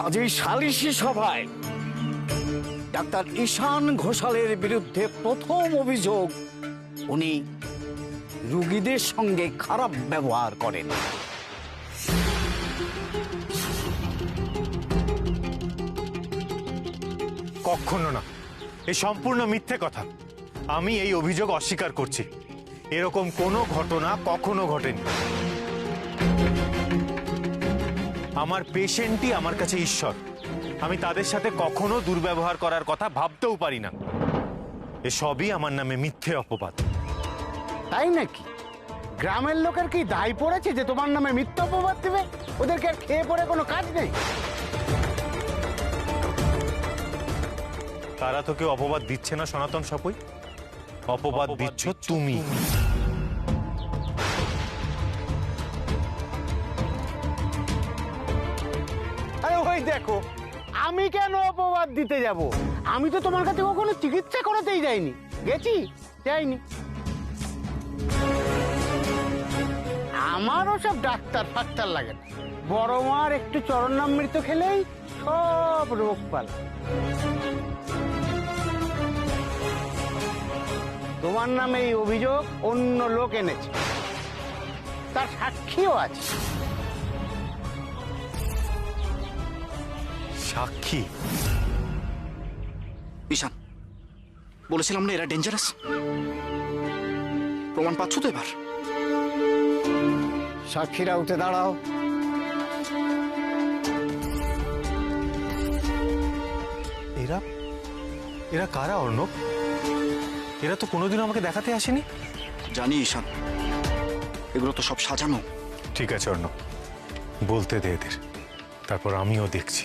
আজ এই সালিশি সভায় ডাক্তার ঈশান ঘোষালের বিরুদ্ধে প্রথম অভিযোগ, উনি রোগীদের সঙ্গে খারাপ ব্যবহার করেন। কখনো না, এই সম্পূর্ণ মিথ্যে কথা। আমি এই অভিযোগ অস্বীকার করছি। এরকম কোনো ঘটনা কখনো ঘটেনি। আমার পেশেন্টই আমার কাছে ঈশ্বর। আমি তাদের সাথে কখনো দুর্ব্যবহার করার কথা ভাবতেও পারি না। এসবই আমার নামে মিথ্যে অপবাদ। তাই নাকি? গ্রামের লোকের কি দায় পড়েছে যে তোমার নামে মিথ্যা অপবাদ দেবে? ওদেরকে আর খেয়ে পড়ে কোনো কাজ নেই? তারা তো কেউ অপবাদ দিচ্ছে না সনাতন সাপুই, অপবাদ দিচ্ছ তুমি। আরে ওই দেখো, আমি কেন অপবাদ দিতে যাব? আমি তো তোমার কাছে কখনো চিকিৎসা করাতেই যাইনি। গেছি? যাইনি। আমারও সব ডাক্তার ফাক্তার লাগে না। বড় মার একটু চরণামৃত খেলেই সব রোগ পালা। তোমার নামে এই অভিযোগ অন্য লোক এনেছে, তার সাক্ষীও আছে। সাক্ষী? ঈশান, বলেছিলাম না এরা ডেঞ্জারাস। প্রমাণ পাচ্ছ তো এবার? সাক্ষীরা উঠে দাঁড়াও। এরা এরা কারা অর্ণব? এরা তো কোনোদিনও আমাকে দেখাতে আসেনি। জানি ঈশান, এগুলো তো সব সাজানো। ঠিক আছে অর্ণব, বলতে দে এদের, তারপর আমিও দেখছি।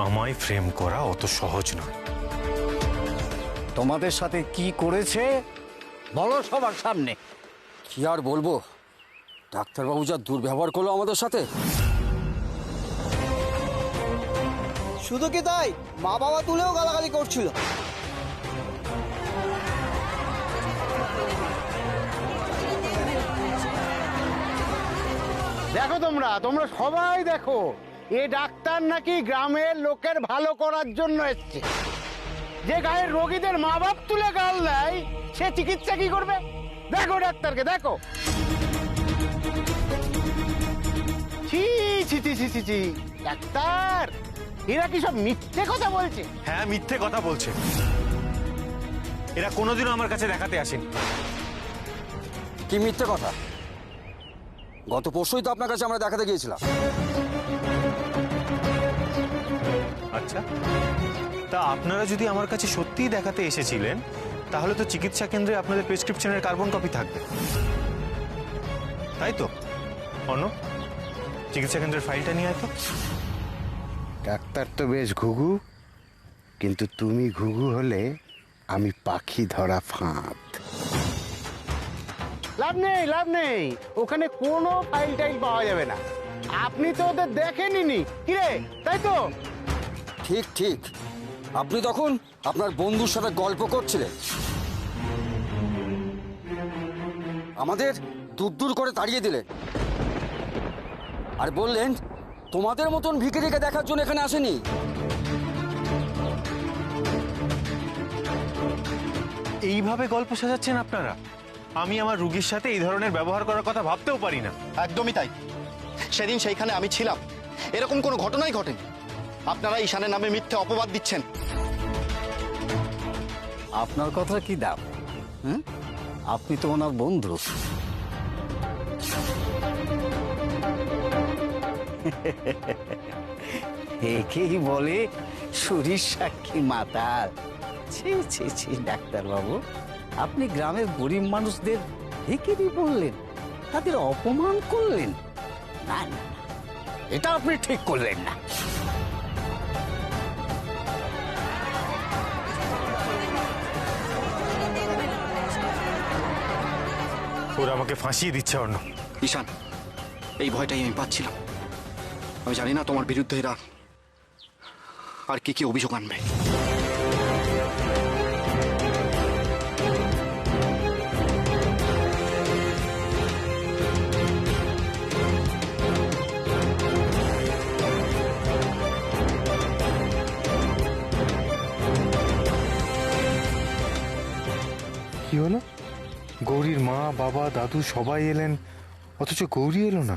আমায় ফ্রেম করা অত সহজ নয়। তোমাদের সাথে কি করেছে বলো সবার সামনে। কি আর বলবো, ডাক্তারবাবু যা দুর্ব্যবহার করলো আমাদের সাথে। শুধু কি তাই, মা বাবা তুলেও গালাগালি করছিল। দেখো তোমরা তোমরা সবাই দেখো, এ ডাক্তার নাকি গ্রামের লোকের ভালো করার জন্য এসছে। যে গায়ের রোগীদের মা বাপ তুলে গাল দেয়, সে চিকিৎসা কি করবে? দেখো ডাক্তারকে, দেখো। ছি ছি ছি ছি ছি ছি। ডাক্তার, এরা কি সব মিথ্যে কথা বলছে? হ্যাঁ, মিথ্যে কথা বলছে। এরা কোনোদিনও আমার কাছে দেখাতে আসেনি। কি মিথ্যে কথা? গত পরশুই তো আপনার কাছে আমরা দেখাতে গিয়েছিলাম। আচ্ছা, তা আপনারা যদি আমার কাছে সত্যিই দেখাতে এসেছিলেন, তাহলে তো চিকিৎসা কেন্দ্রে আপনাদের প্রেসক্রিপশনের কার্বন কপি থাকবে, তাই তো? অর্ণব, চিকিৎসা কেন্দ্রের ফাইলটা নিয়ে আয় তো। ডাক্তার তো বেশ ঘুঘু, কিন্তু তুমি ঘুঘু হলে আমি পাখি ধরা ফাঁদ। লাভ নেই, লাভ নেই, ওখানে কোনো ফাইল টাইল পাওয়া যাবে না। আপনি তো ওদের দেখেননি, কিরে, তাই তো? ঠিক ঠিক, আপনি তখন আপনার বন্ধুর সাথে গল্প করছিলেন, আমাদের দূর দূর করে তাড়িয়ে দিলেন আর বললেন তোমাদের মতন ভিখিরিকে দেখার জন্য এখানে আসেনি। এইভাবে গল্প সাজাচ্ছেন আপনারা? আমি আমার রুগীর সাথে এই ধরনের ব্যবহার করার কথা ভাবতেও পারি না। একদমই তাই। সেদিন সেইখানে আমি ছিলাম, এরকম কোনো ঘটনাই ঘটেনি। আপনারা ঈশানের নামে মিথ্যে অপবাদ দিচ্ছেন। আপনার কথা কি দাম? হ্যাঁ, আপনি তো ওনার বন্ধু। একেই বলে শরীর সাক্ষী মাতাল। ছি ছি ছি ডাক্তারবাবু, আপনি গ্রামের গরিব মানুষদের ভিখিরি বললেন, তাদের অপমান করলেন। না না, এটা আপনি ঠিক করলেন না। ওরা আমাকে ফাঁসিয়ে দিচ্ছে অর্ণব। ঈশান, এই ভয়টাই আমি পাচ্ছিলাম। আমি জানি না তোমার বিরুদ্ধে এরা আর কি কি অভিযোগ আনবে। গৌরীর মা বাবা দাদু সবাই এলেন, অথচ গৌরী এলো না।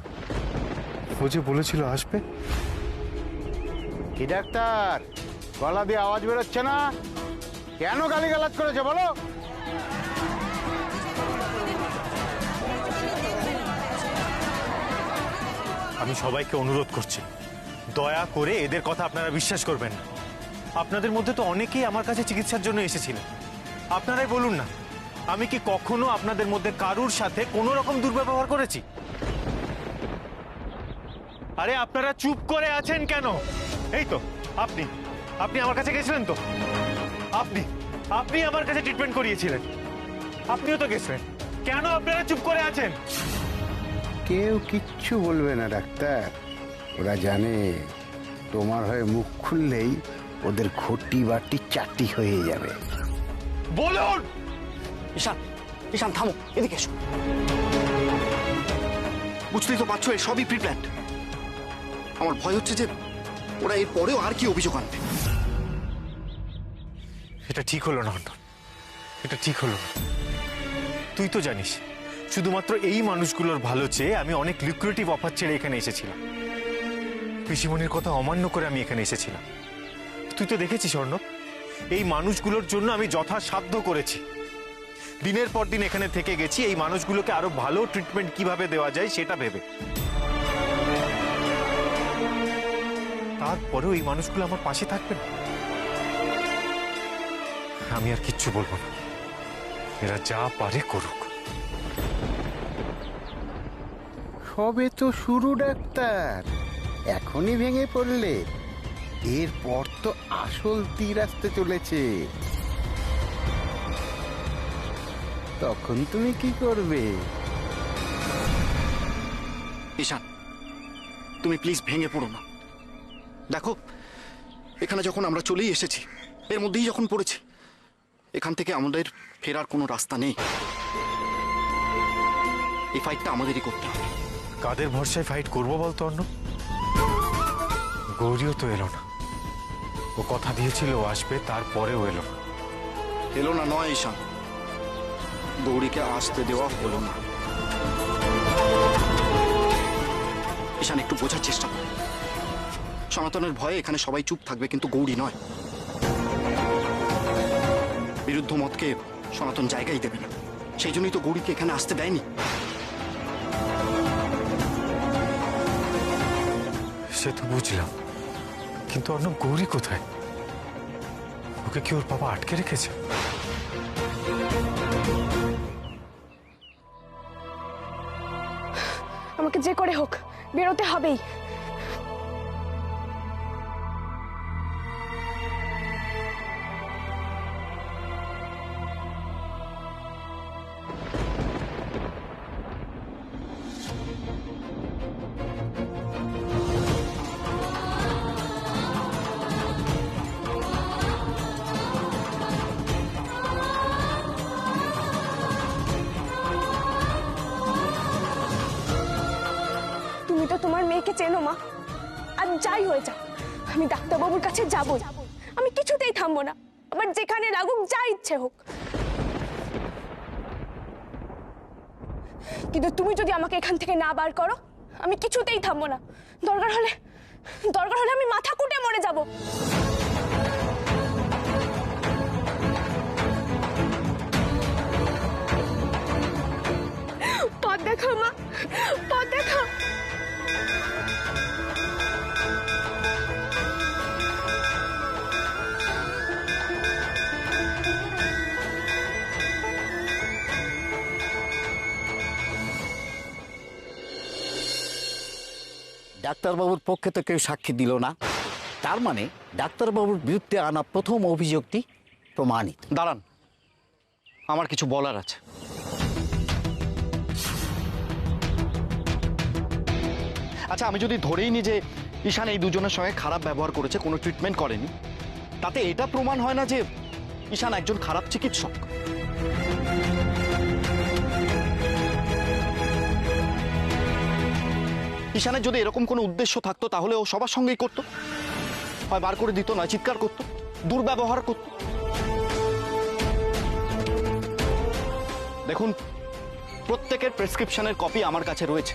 ও যে বলেছিল আসবে। কি ডাক্তার, গলা দিয়ে আওয়াজ বেরোচ্ছে না কেন? গালিগালাজ করেছে বলো। আমি সবাইকে অনুরোধ করছি, দয়া করে এদের কথা আপনারা বিশ্বাস করবেন না। আপনাদের মধ্যে তো অনেকেই আমার কাছে চিকিৎসার জন্য এসেছিলেন। আপনারাই বলুন না, আমি কি কখনো আপনাদের মধ্যে কারুর সাথে কোনো রকম দুর্ব্যবহার করেছি? আরে আপনারা চুপ করে আছেন কেন? এই তো আপনি আপনি আমার কাছে গেছিলেন তো, আপনি আপনি আমার কাছে ট্রিটমেন্ট করিয়েছিলেন, আপনিও তো গেছিলেন। কেন আপনারা চুপ করে আছেন? কেউ কিচ্ছু বলবে না ডাক্তার, ওরা জানে তোমার হয়ে মুখ খুললেই ওদের ঘটি বাটি চাটি হয়ে যাবে। বলুন। ঈশান, ঈশান থামো, এদিকে এসো। বুঝতেই তো পারছো এই সবই প্রিপ্ল্যান্ড। আমার ভয় হচ্ছে যে ওরা এর পরেও আর কি অভিযোগ আনবে। এটা ঠিক হলো না অর্ণব, এটা ঠিক হলো না। তুই তো জানিস শুধুমাত্র এই মানুষগুলোর ভালো চেয়ে আমি অনেক লুক্রেটিভ অফার ছেড়ে এখানে এসেছিলাম। পিসিমণির কথা অমান্য করে আমি এখানে এসেছিলাম। তুই তো দেখেছিস অর্ণব, এই মানুষগুলোর জন্য আমি যথাসাধ্য করেছি। দিনের পর দিন এখানে থেকে গেছি এই মানুষগুলোকে আরো ভালো ট্রিটমেন্ট কিভাবে দেওয়া যায় সেটা ভেবে। তারপরেও এই মানুষগুলো আমার পাশে থাকবে না। আমি আর কিচ্ছু বলবো না, এরা যা পারে করুক। সবে তো শুরু ডাক্তার, এখনই ভেঙে পড়লে? এরপর তো আসল তীর আসতে চলেছে, তখন তুমি কি করবে? ঈশান, তুমি প্লিজ ভেঙে পড়ো না। দেখো, এখানে যখন আমরা চলেই এসেছি, এর মধ্যেই যখন পড়েছি, এখান থেকে আমাদের ফেরার কোনো রাস্তা নেই। এই ফাইটটা আমাদেরই করতে হবে। কাদের ভরসায় ফাইট করবো বলতো অর্ণব? গৌরীও তো এলো না। ও কথা দিয়েছিল ও আসবে, তারপরেও এলো না। এলো না নয় ঈশান, গৌরীকে আসতে দেওয়া হলো না। ঈশান, একটু বোঝার চেষ্টা কর। সনাতনের ভয়ে এখানে সবাই চুপ থাকবে, কিন্তু গৌরী নয়। বিরুদ্ধ মতকে সনাতন জায়গাই দেবে না, সেই জন্যই তো গৌরীকে এখানে আসতে দেয়নি। সে তো বুঝলাম, কিন্তু অর্ণব গৌরী কোথায়? ওকে কি ওর বাবা আটকে রেখেছে? আমাকে যে করে হোক বেরোতে হবেই। তুমি তো তোমার মেয়েকে চেনো মা, আর যাই হয়ে যাও আমি ডাক্তারবাবুর কাছে যাবই। আমি কিছুতেই থামবো না, আবার যেখানে লাগুক, যা ইচ্ছে হোক। কিন্তু তুমি যদি আমাকে এখান থেকে না বার করো, আমি কিছুতেই থামবো না। দরকার হলে আমি মাথা কুটে মরে যাব। পথ দেখাও মা, পথ দেখাও। ডাক্তারবাবুর পক্ষে তো কেউ সাক্ষী দিল না, তার মানে ডাক্তারবাবুর বিরুদ্ধে আনা প্রথম অভিযোগটি প্রমাণিত। দাঁড়ান, আমার কিছু বলার আছে। আচ্ছা, আমি যদি ধরেই নি যে ঈশান এই দুজনের সঙ্গে খারাপ ব্যবহার করেছে, কোনো ট্রিটমেন্ট করেনি, তাতে এটা প্রমাণ হয় না যে ঈশান একজন খারাপ চিকিৎসক। ঈশানের যদি এরকম কোনো উদ্দেশ্য থাকতো তাহলে ও সবার সঙ্গেই করতো, হয় বার করে দিত, নয় চিৎকার করতো, দুর্ব্যবহার করতো। দেখুন, প্রত্যেকের প্রেসক্রিপশনের কপি আমার কাছে রয়েছে,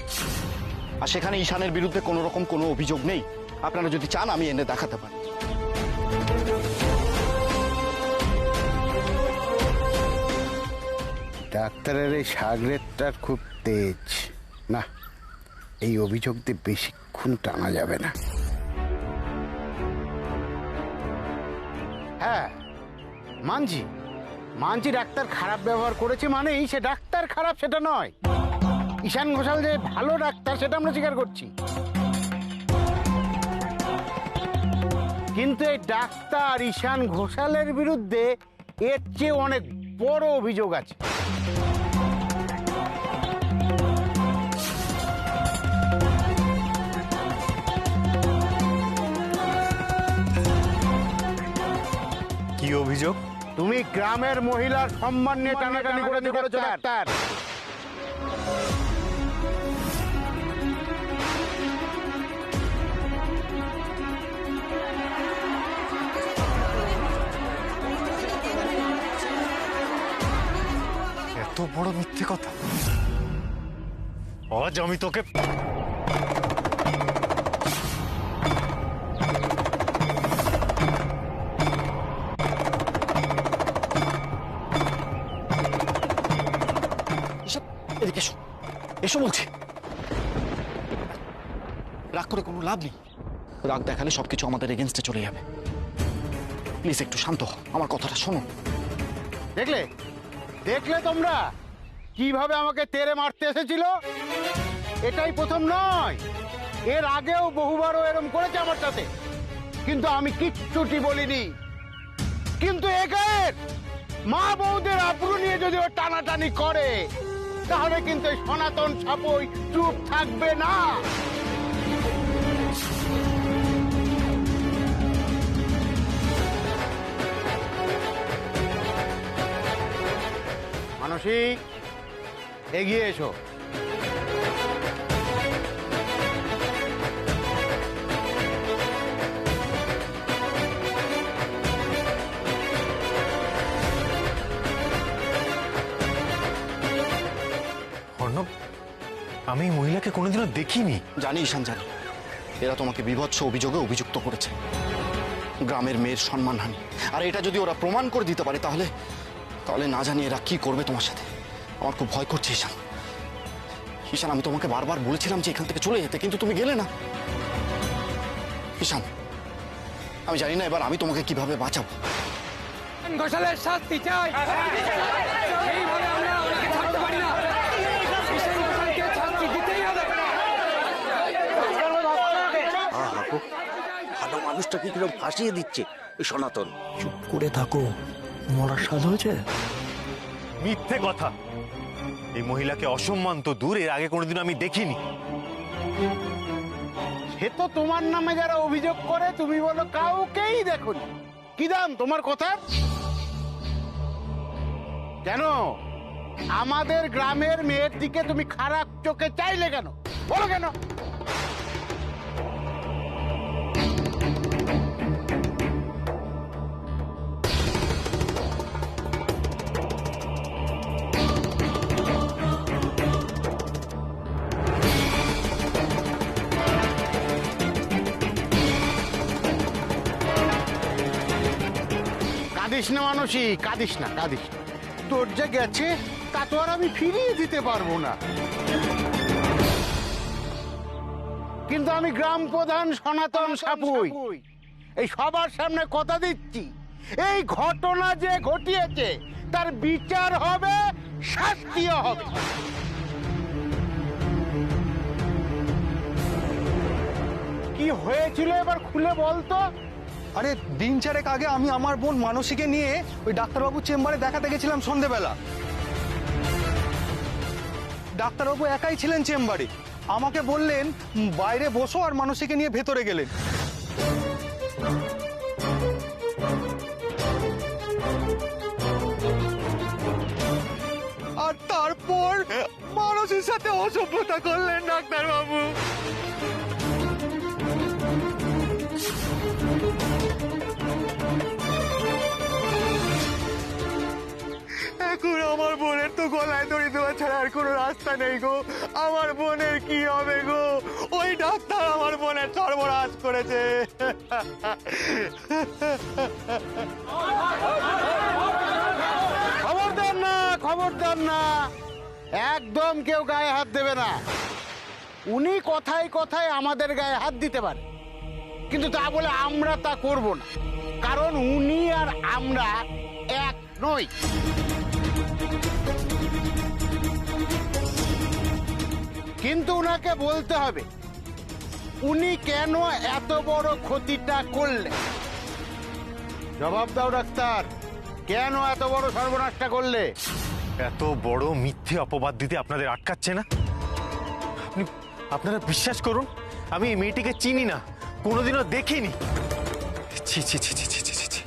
আর সেখানে ঈশানের বিরুদ্ধে কোনো রকম কোনো অভিযোগ নেই। আপনারা যদি চান আমি এনে দেখাতে পারি। ডাক্তারের এই সাগরেরটা খুব তেজ না, এই অভিযোগ দিয়ে বেশিক্ষণ টানা যাবে না। হ্যাঁ মানছি, মানছি ডাক্তার খারাপ ব্যবহার করেছে, মানেই সে ডাক্তার খারাপ সেটা নয়। ঈশান ঘোষাল যে ভালো ডাক্তার সেটা আমরা স্বীকার করছি, কিন্তু এই ডাক্তার ঈশান ঘোষালের বিরুদ্ধে এর চেয়ে অনেক বড় অভিযোগ আছে। কি অভিযোগ? তুমি গ্রামের মহিলার সম্মান নিয়ে টানাটানি করেছো ডাক্তার। এত বড় মিথ্যে কথা! আজ আমি তোকে ঈশান এদিকে এসো, এসো বলছি। রাগ করে কোনো লাভ নেই, রাগ দেখালে সবকিছু আমাদের এগেনস্টে চলে যাবে। প্লিজ একটু শান্ত হও, আমার কথাটা শোনো। দেখলে দেখলে তোমরা কিভাবে আমাকে তেড়ে মারতে এসেছিল? এটাই প্রথম নয়, এর আগেও বহুবারও এরকম করেছে আমার সাথে, কিন্তু আমি কিচ্ছুটি বলিনি। কিন্তু একের মা বউদের আব্রু নিয়ে যদি ও টানাটানি করে, তাহলে কিন্তু এই সনাতন সাপই চুপ থাকবে না। মানসী, এগিয়ে এসো। অর্ণব, আমি এই মহিলাকে কোনোদিনও দেখিনি। জানি ঈশান, জানি এরা তোমাকে বিভৎস অভিযোগে অভিযুক্ত করেছে, গ্রামের মেয়ের সম্মানহানি। আর এটা যদি ওরা প্রমাণ করে দিতে পারে, তাহলে তাহলে না জানি এরা কি করবে তোমার সাথে। আমার খুব ভয় করছে ঈশান। ঈশান, আমি তোমাকে বারবার বলেছিলাম যে এখান থেকে চলে যেতে, কিন্তু তুমি গেলে না। ঈশান, আমি জানি না এবার আমি তোমাকে কিভাবে বাঁচাবো। ঘোষালের শাস্তি চাই, এইভাবে আমরা ওনাকে ছাড়তে পারি না। ঈশান ঘোষালকে শাস্তি দিতেই হবে। ভালো মানুষটাকে কিরকম ফাঁসিয়ে দিচ্ছে এই সনাতন। চুপ করে থাকো, মরার স্বাদ হয়েছে। মিথ্যে কথা! এই মহিলাকে অসম্মান তো দূর, এর আগে কোনোদিন আমি দেখিনি। সে তো তোমার নামে যারা অভিযোগ করে, তুমি বলো কাউকেই দেখোনি। কি দাম তোমার কথা? কেন আমাদের গ্রামের মেয়ের দিকে তুমি খারাপ চোখে চাইলে কেন? বলো কেন? কাঁদিস না মানসী, কাঁদিস না, কাঁদিস না। তোর যা গেছে তা তো আর আমি ফিরিয়ে দিতে পারবো না, কিন্তু আমি গ্রাম প্রধান সনাতন সাপুই এই সবার সামনে কথা দিচ্ছি, এই ঘটনা যে ঘটিয়েছে তার বিচার হবে, শাস্তিও হবে। কি হয়েছিল এবার খুলে বলতো? আরে দিন চারেক আগে আমি আমার বোন মানসীকে নিয়ে ওই ডাক্তারবাবুর চেম্বারে দেখাতে গেছিলাম সন্ধেবেলা। ডাক্তারবাবু একাই ছিলেন চেম্বারে, আমাকে বললেন বাইরে বসো, আর মানসীকে নিয়ে ভেতরে গেলেন। আর তারপর মানসীর সাথে অসভ্যতা করলেন ডাক্তারবাবু। এখন আমার বোনের তো গলায় দড়ি দেওয়া ছাড়া আর কোনো রাস্তা নেই গো। আমার বোনের কি হবে গো? ওই ডাক্তার আমার বোনের সর্বনাশ করেছে। খবরদার না, খবরদার না, একদম কেউ গায়ে হাত দেবে না। উনি কথায় কথায় আমাদের গায়ে হাত দিতে পারে, কিন্তু তা বলে আমরা তা করব না, কারণ উনি আর আমরা এক নই। কিন্তু উনাকে বলতে হবে উনি কেন এত বড় ক্ষতিটা করলেন। জবাব দাও ডাক্তার, কেন এত বড় সর্বনাশটা করলে? এত বড় মিথ্যে অপবাদ দিতে আপনাদের আটকাচ্ছে না? আপনারা বিশ্বাস করুন, আমি এই মেয়েটিকে চিনি না, কোনোদিনও দেখিনি। ছি ছি ছি ছি ছি ছি ছি ছি।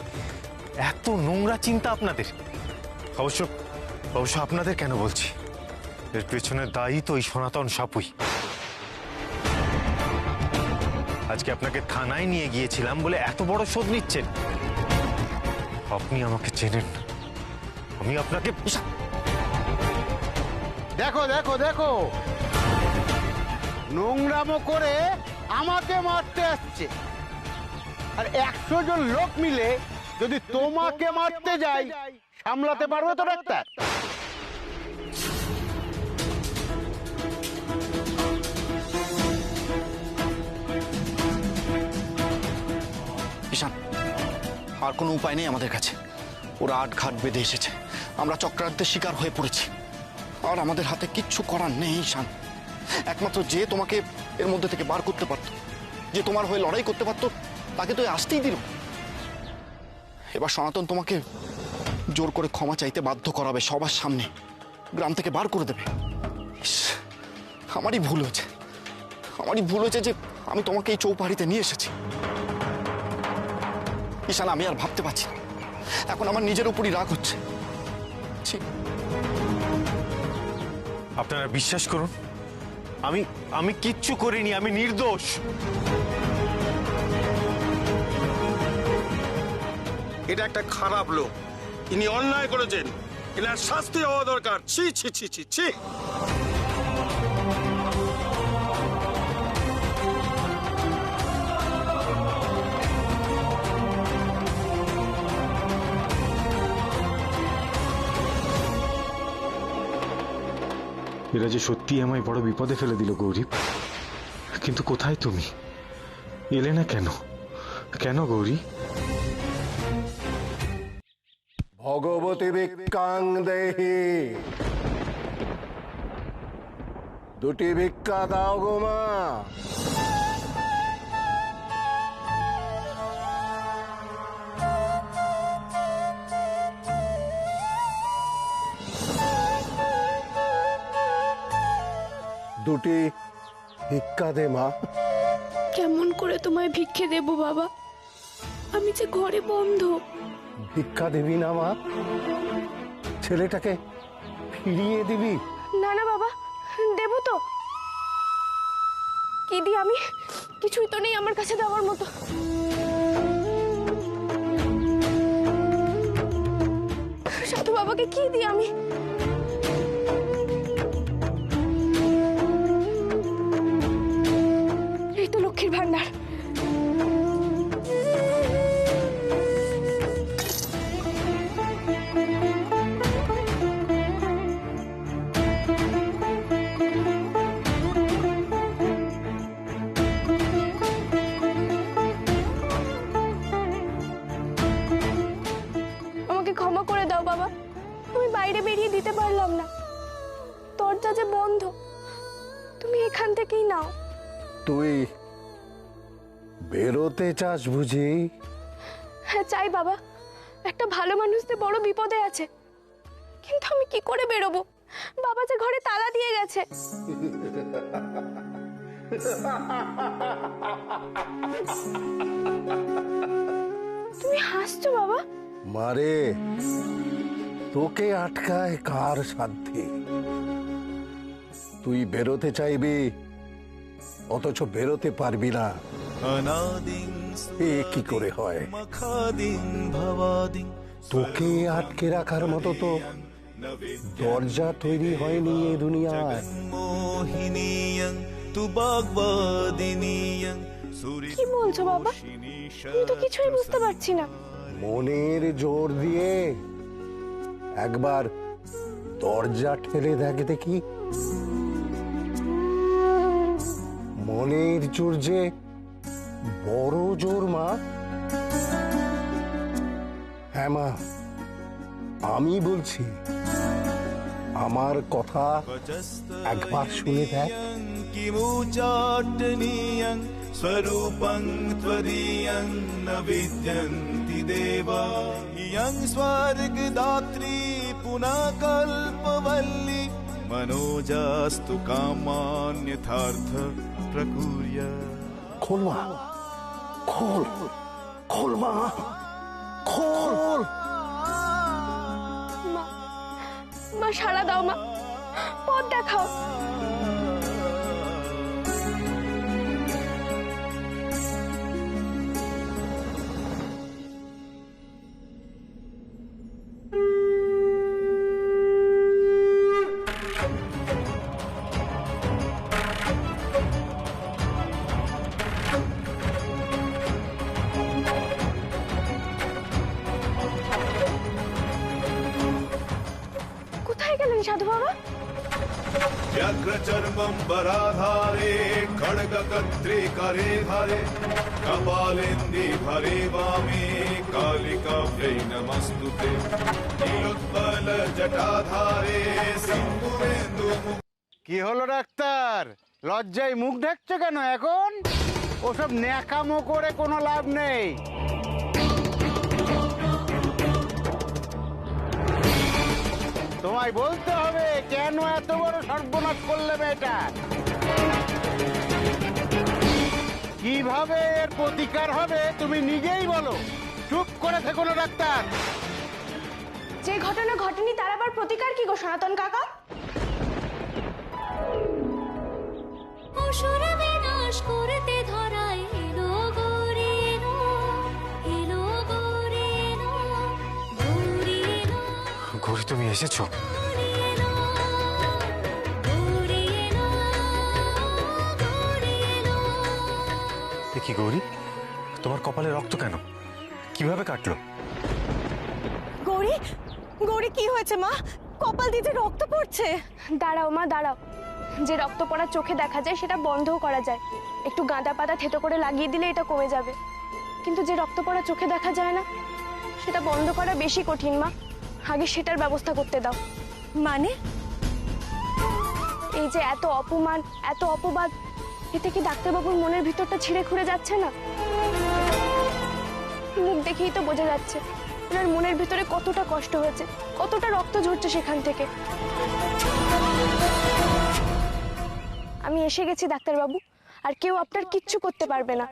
এত নোংরা চিন্তা আপনাদের। অবশ্য অবশ্য আপনাদের কেন বলছি, এর পেছনে দায়ী তো ওই সনাতন সাপুই। আজকে আপনাকে থানায় নিয়ে গিয়েছিলাম বলে এত বড় শোধ নিচ্ছেন? আপনি আমাকে চেনেন না, আমি আপনাকে। দেখো দেখো দেখো, নোংরামো করে আমাকে মারতে আসছে, আর 100 জন লোক মিলে যদি তোমাকে মারতে যায়, সামলাতে পারবে তো ডাক্তার? ঈশান, আর কোনো উপায় নেই আমাদের কাছে। ওরা আটঘাট বেঁধে এসেছে, আমরা চক্রান্তের শিকার হয়ে পড়েছি, আর আমাদের হাতে কিচ্ছু করার নেই ঈশান। একমাত্র যে তোমাকে এর মধ্যে থেকে বার করতে পারতো, যে তোমার হয়ে লড়াই করতে পারতো, তাকে তো আসতেই দিল। এবার সনাতন তোমাকে জোর করে ক্ষমা চাইতে বাধ্য করাবে, সবার সামনে গ্রাম থেকে বার করে দেবে। ইস, আমারই ভুল হয়েছে, আমারই ভুল হয়েছে যে আমি তোমাকে এই চৌপাড়িতে নিয়ে এসেছি। ঈশান, আমি আর ভাবতে পারছি না, এখন আমার নিজের উপরই রাগ হচ্ছে। ছি। আপনারা বিশ্বাস করুন, আমি আমি কিচ্ছু করিনি, আমি নির্দোষ। এটা একটা খারাপ লোক, ইনি অন্যায় করেছেন, এনার শাস্তি হওয়া দরকার। ছি ছি ছি ছি ছি। এরা যে সত্যি আমায় বড় বিপদে ফেলে দিল গৌরী। কিন্তু কোথায় তুমি? এলে না কেন? কেন গৌরী? ভগবতী ভিক্ষাং দেহি, দুটি ভিক্ষা দাও গো মা। দুটি ভিক্ষা দে মা। কেমন করে তোমায় ভিক্ষে দেব বাবা? আমি যে ঘরে বন্ধ। ভিক্ষা দিবি না মা? ছেলেটাকে ফিরিয়ে দিবি? না না বাবা, দেব তো। কি দি আমি? কিছুই তো নেই আমার কাছে দেওয়ার মতো। সাধু বাবাকে কি দি আমি? এই তো লক্ষ্মীর ভান্ডার। ক্ষমা করে দাও বাবা, আমি বাইরে বেরিয়ে দিতে পারলাম না, দরজা যে বন্ধ। তুমি এখান থেকেই নাও। তুই বেরোতে চাস বুঝি? হ্যাঁ চাই বাবা, একটা ভালো মানুষ যে বড় বিপদে আছে, কিন্তু আমি কি করে বেরোবো? বাবা যে ঘরে তালা দিয়ে গেছে। তুমি হাসছো বাবা? মারে, তোকে আটকায় কার সাধ্যে? তুই বেরোতে চাইবি, অথচ বেরোতে পারবি না। এ কি করে হয়? তোকে আটকে রাখার মতো তো দরজা তৈরি হয়নি এই দুনিয়ায়। কি বলছো বাবা? আমি তো কিছুই বুঝতে পারছি না। মনের জোর দিয়ে একবার দরজা ঠেলে দেখ দেখি। মনের জোর যে বড় জোর মা। হ্যাঁ মা, আমি বলছি, আমার কথা একবার শুনে দেখ। स्वरूपं त्वदीयं न विद्यन्ति देवा इयं स्वर्गदात्री पुनः कल्पवल्ली मनोजास्तु कामान्यथार्थ प्रकुर्य। खोल মা, खोल, खोल মা, खोल। মা, মা সাড়া দাও মা, পথ দেখাও। কোথায় গেলেন সাধু বাবা? व्याघ्रचर्मं वराधारे खड्गकर्त्रे करे धारे कपालेन्दि भरे वामे कालिकाभ्यै नमस्तुते नीलोत्पल जटाधारे सिन्दूरेन्दु। কি হলো ডাক্তার, লজ্জায় মুখ ঢাকছো কেন এখন? ওসব ন্যাকামো করে কোনো লাভ নেই। তোমায় বলতে হবে কেন এত বড় সর্বনাশ করলে মেয়েটা, কিভাবে এর প্রতিকার হবে তুমি নিজেই বলো। চুপ করে থেকো না ডাক্তার। যে ঘটনা ঘটেনি তার আবার প্রতিকার কি গো সনাতন কাকা? অসুর বিনাশ করতে ধরায় এলো গৌরী এলো, এলো গৌরী এলো, গৌরী এলো, গৌরী তুমি এসেছো? গৌরী এলো, গৌরী এলো, গৌরী এলো। এ কি গৌরী, তোমার কপালে রক্ত কেন? কিভাবে কাটলো? গৌরী, গৌরী কি হয়েছে মা? কপাল দিয়ে রক্ত পড়ছে। দাঁড়াও মা দাঁড়াও, যে রক্ত পড়া চোখে দেখা যায় সেটা বন্ধও করা যায়। একটু গাঁদা পাতা থেতো করে লাগিয়ে দিলে এটা কমে যাবে। কিন্তু যে রক্ত পড়া চোখে দেখা যায় না সেটা বন্ধ করা বেশি কঠিন মা। আগে সেটার ব্যবস্থা করতে দাও। মানে? এই যে এত অপমান, এত অপবাদ, এতে কি ডাক্তারবাবুর মনের ভিতরটা ছিঁড়ে খুঁড়ে যাচ্ছে না? মুখ দেখেই তো বোঝা যাচ্ছে ওনার মনের ভিতরে কতটা কষ্ট হয়েছে, কতটা রক্ত ঝরছে সেখান থেকে। আমি এসে গেছি ডাক্তারবাবু, আর কেউ আপনার কিচ্ছু করতে পারবে না।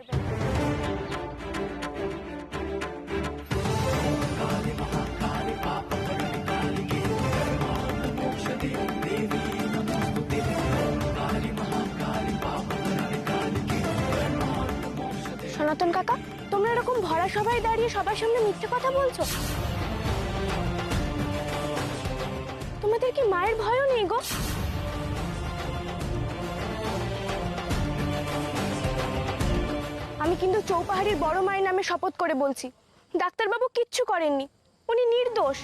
সনাতন কাকা, তোমরা এরকম ভরা সবাই দাঁড়িয়ে সবার সামনে মিথ্যে কথা বলছো? তোমাদের কি মায়ের ভয়ও নেই গো? আমি কিন্তু চৌপাহাড়ির বড় মায়ের নামে শপথ করে বলছি, ডাক্তারবাবু কিচ্ছু করেননি, উনি নির্দোষ।